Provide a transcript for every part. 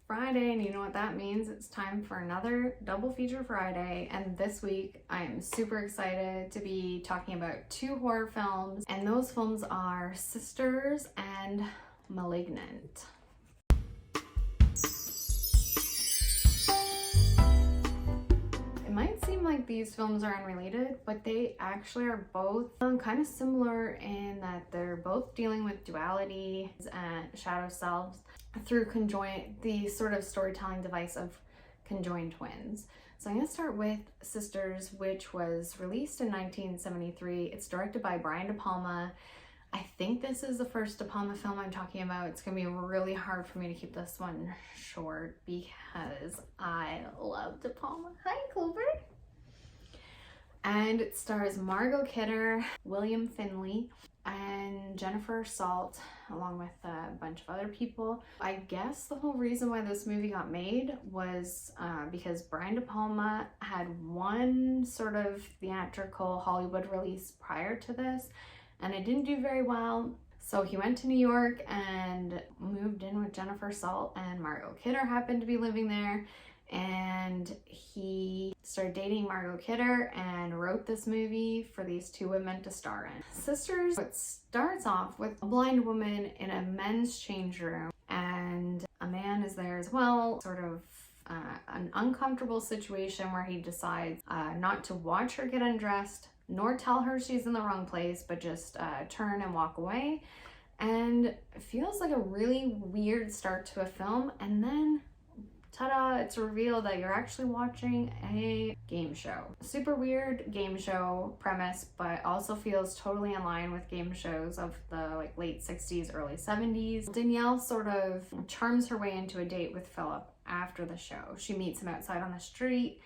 Friday, and you know what that means? It's time for another double feature Friday. And this week I'm super excited to be talking about two horror films, and those films are Sisters and Malignant. It might seem like these films are unrelated, but they actually are both kind of similar in that they're both dealing with duality and shadow selves through the sort of storytelling device of conjoined twins. So I'm going to start with Sisters, which was released in 1973. It's directed by Brian De Palma. I think this is the first De Palma film I'm talking about. It's going to be really hard for me to keep this one short because I love De Palma. Hi, Clover. And it stars Margot Kidder, William Finley, and Jennifer Salt, along with a bunch of other people. I guess the whole reason why this movie got made was because Brian De Palma had one sort of theatrical Hollywood release prior to this, and it didn't do very well. So he went to New York and moved in with Jennifer Salt, and Margot Kidder happened to be living there. And he started dating Margot Kidder and wrote this movie for these two women to star in. Sisters, it starts off with a blind woman in a men's change room, and a man is there as well, sort of an uncomfortable situation where he decides not to watch her get undressed, nor tell her she's in the wrong place, but just turn and walk away. And it feels like a really weird start to a film, and then ta-da, it's revealed that you're actually watching a game show. Super weird game show premise, but also feels totally in line with game shows of the late 60s, early 70s. Danielle sort of charms her way into a date with Philip after the show. She meets him outside on the street.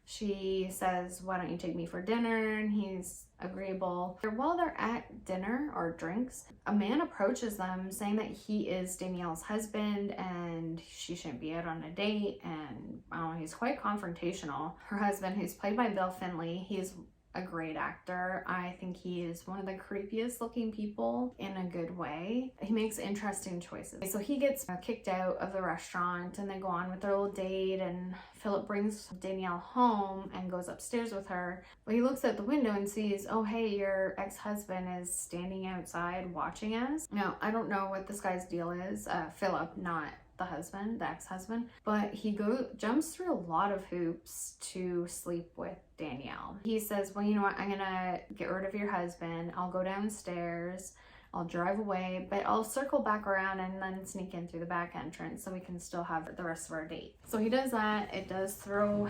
She says, "Why don't you take me for dinner?" And he's agreeable. While they're at dinner or drinks, a man approaches them saying that he is Danielle's husband and she shouldn't be out on a date, and he's quite confrontational. Her husband, who's played by Bill Finley, he's a great actor. I think he is one of the creepiest looking people in a good way. He makes interesting choices. So he gets kicked out of the restaurant, and they go on with their little date, and Philip brings Danielle home and goes upstairs with her. But he looks out the window and sees, oh hey, your ex-husband is standing outside watching us. Now, I don't know what this guy's deal is. Philip, not the husband, the ex-husband, but he jumps through a lot of hoops to sleep with Danielle. He says, well, you know what, I'm gonna get rid of your husband, I'll go downstairs, I'll drive away, but I'll circle back around and then sneak in through the back entrance so we can still have the rest of our date. So he does that. It does throw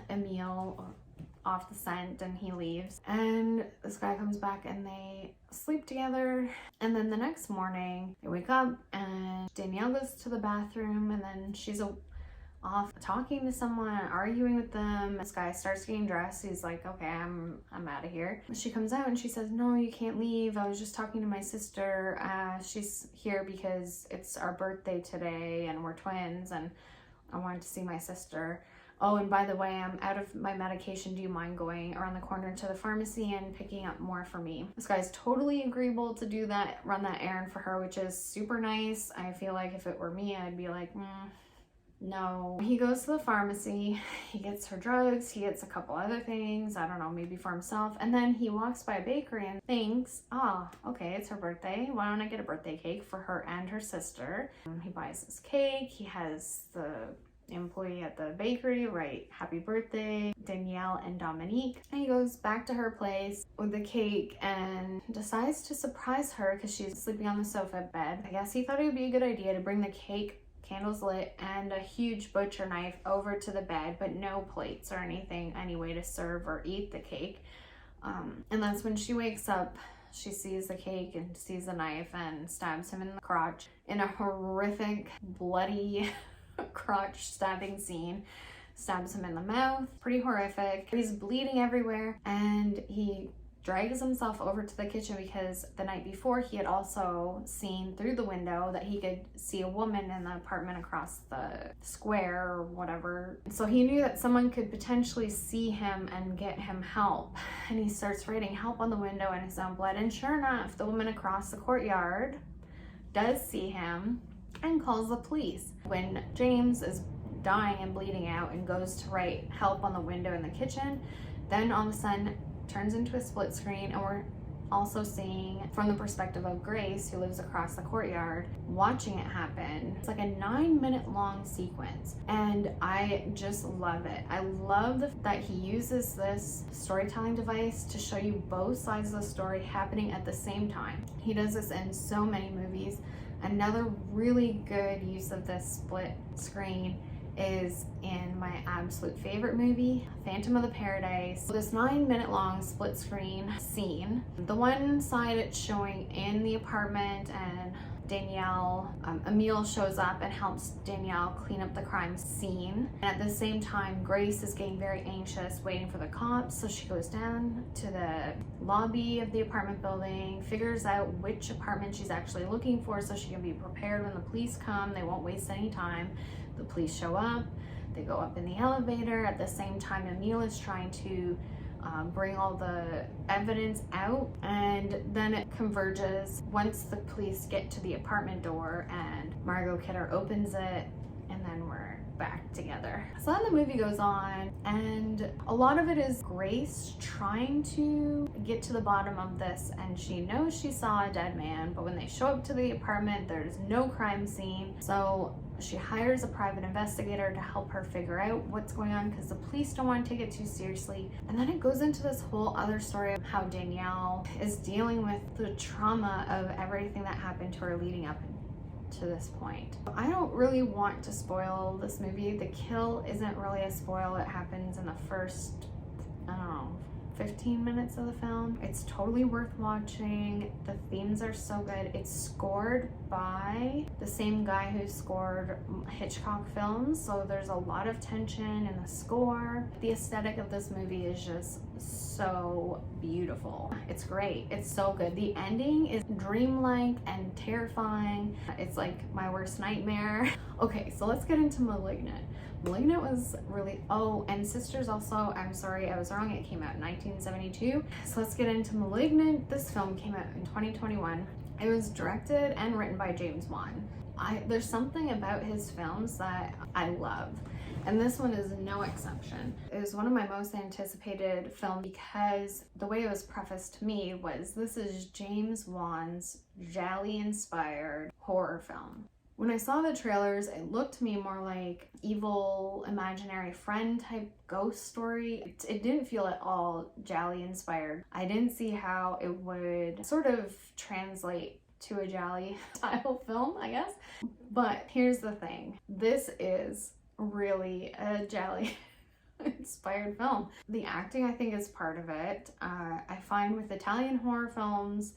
Emil off the scent, and he leaves, and this guy comes back and they sleep together. And then the next morning they wake up and Danielle goes to the bathroom, and then she's off talking to someone, arguing with them. This guy starts getting dressed. He's like, okay, I'm out of here. She comes out and she says, no, you can't leave, I was just talking to my sister. She's here because it's our birthday today and we're twins, and I wanted to see my sister. Oh, and by the way, I'm out of my medication. Do you mind going around the corner to the pharmacy and picking up more for me? This guy's totally agreeable to do that, run that errand for her, which is super nice. I feel like if it were me, I'd be like, no. He goes to the pharmacy, he gets her drugs, he gets a couple other things, I don't know, maybe for himself, and then he walks by a bakery and thinks, oh, okay, it's her birthday, why don't I get a birthday cake for her and her sister? He buys this cake, he has the employee at the bakery write happy birthday Danielle and Dominique, and he goes back to her place with the cake and decides to surprise her because she's sleeping on the sofa bed. I guess he thought it would be a good idea to bring the cake, candles lit, and a huge butcher knife over to the bed, but no plates or anything, any way to serve or eat the cake. And that's when she wakes up. She sees the cake and sees the knife and stabs him in the crotch in a horrific, bloody crotch stabbing scene. Stabs him in the mouth. Pretty horrific. He's bleeding everywhere, and he drags himself over to the kitchen because the night before he had also seen through the window that he could see a woman in the apartment across the square or whatever. So he knew that someone could potentially see him and get him help. And he starts writing help on the window in his own blood. And sure enough, the woman across the courtyard does see him and calls the police. When James is dying and bleeding out and goes to write help on the window in the kitchen, then all of a sudden turns into a split screen, and we're also seeing from the perspective of Grace, who lives across the courtyard, watching it happen. It's like a 9-minute long sequence, and I just love it. I love that he uses this storytelling device to show you both sides of the story happening at the same time. He does this in so many movies. Another really good use of this split screen is in my absolute favorite movie, Phantom of the Paradise. This 9-minute long split screen scene. The one side it's showing in the apartment, and Emile shows up and helps Danielle clean up the crime scene. And at the same time, Grace is getting very anxious, waiting for the cops. So she goes down to the lobby of the apartment building, figures out which apartment she's actually looking for so she can be prepared when the police come. They won't waste any time. The police show up, they go up in the elevator. At the same time, Emile is trying to bring all the evidence out, and then it converges once the police get to the apartment door and Margot Kidder opens it, and then we're back together. So then the movie goes on, and a lot of it is Grace trying to get to the bottom of this, and she knows she saw a dead man, but when they show up to the apartment, there's no crime scene. So she hires a private investigator to help her figure out what's going on, because the police don't want to take it too seriously. And then it goes into this whole other story of how Danielle is dealing with the trauma of everything that happened to her leading up to this point. I don't really want to spoil this movie. The kill isn't really a spoil. It happens in the first, I don't know, 15 minutes of the film. It's totally worth watching. The themes are so good. It's scored by the same guy who scored Hitchcock films, so there's a lot of tension in the score. The aesthetic of this movie is just so beautiful. It's great. It's so good. The ending is dreamlike and terrifying. It's like my worst nightmare. Okay, so let's get into Malignant. Malignant was really, oh, and Sisters also, I'm sorry, I was wrong, it came out in 1972. So let's get into Malignant. This film came out in 2021. It was directed and written by James Wan. There's something about his films that I love, and this one is no exception. It was one of my most anticipated films because the way it was prefaced to me was, this is James Wan's Jali-inspired horror film. When I saw the trailers, it looked to me more like evil imaginary friend type ghost story. It didn't feel at all Jali inspired. I didn't see how it would sort of translate to a Jali style film, I guess. But here's the thing. This is really a Jali inspired film. The acting, I think, is part of it. I find with Italian horror films,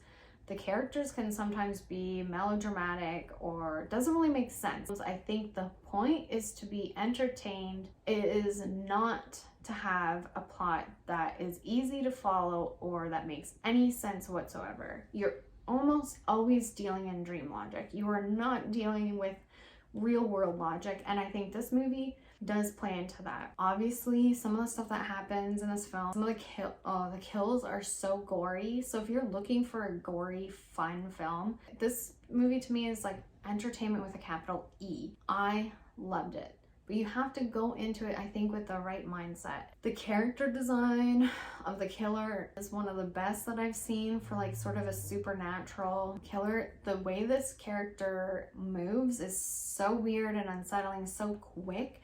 the characters can sometimes be melodramatic or doesn't really make sense. I think the point is to be entertained. It is not to have a plot that is easy to follow or that makes any sense whatsoever. You're almost always dealing in dream logic. You are not dealing with real world logic, and I think this movie does play into that. Obviously, some of the stuff that happens in this film, some of the kills are so gory. So if you're looking for a gory, fun film, this movie to me is like entertainment with a capital E. I loved it. But you have to go into it, I think, with the right mindset. The character design of the killer is one of the best that I've seen for like sort of a supernatural killer. The way this character moves is so weird and unsettling, so quick.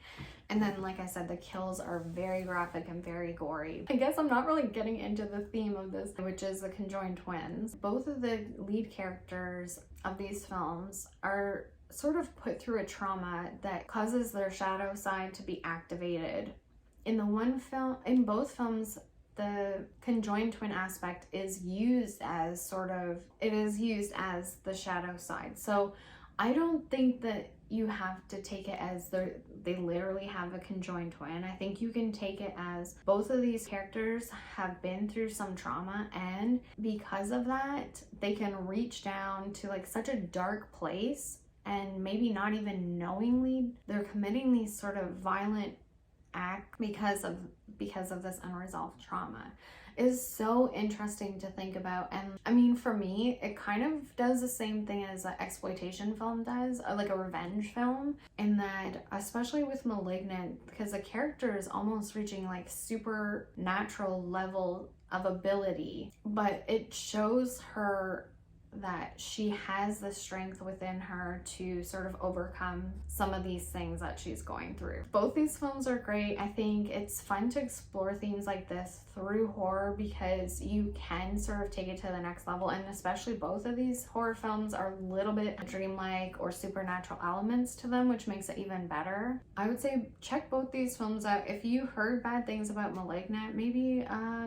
And then, like I said, the kills are very graphic and very gory. I guess I'm not really getting into the theme of this, which is the conjoined twins. Both of the lead characters of these films are sort of put through a trauma that causes their shadow side to be activated. In both films, the conjoined twin aspect is used as the shadow side. So I don't think that you have to take it as they literally have a conjoined twin. I think you can take it as both of these characters have been through some trauma, and because of that, they can reach down to like such a dark place, and maybe not even knowingly they're committing these sort of violent acts because of this unresolved trauma. is so interesting to think about. And I mean, for me, it kind of does the same thing as an exploitation film does, like a revenge film, in that, especially with Malignant, because the character is almost reaching like supernatural level of ability, but it shows her that she has the strength within her to sort of overcome some of these things that she's going through. Both these films are great. I think it's fun to explore themes like this through horror because you can sort of take it to the next level, and especially both of these horror films are a little bit dreamlike or supernatural elements to them, which makes it even better. I would say check both these films out. If you heard bad things about Malignant, maybe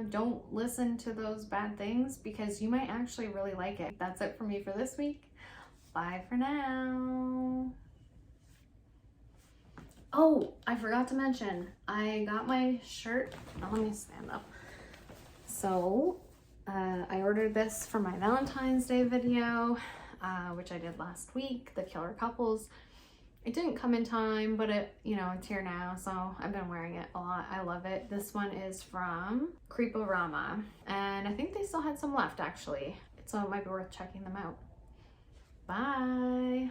don't listen to those bad things because you might actually really like it. That's it for me for this week. Bye for now. Oh, I forgot to mention, I got my shirt. Oh, let me stand up. So, I ordered this for my Valentine's Day video, which I did last week, the Killer Couples. It didn't come in time, but it, you know, it's here now, so I've been wearing it a lot. I love it. This one is from Creeporama, and I think they still had some left, actually. So it might be worth checking them out. Bye!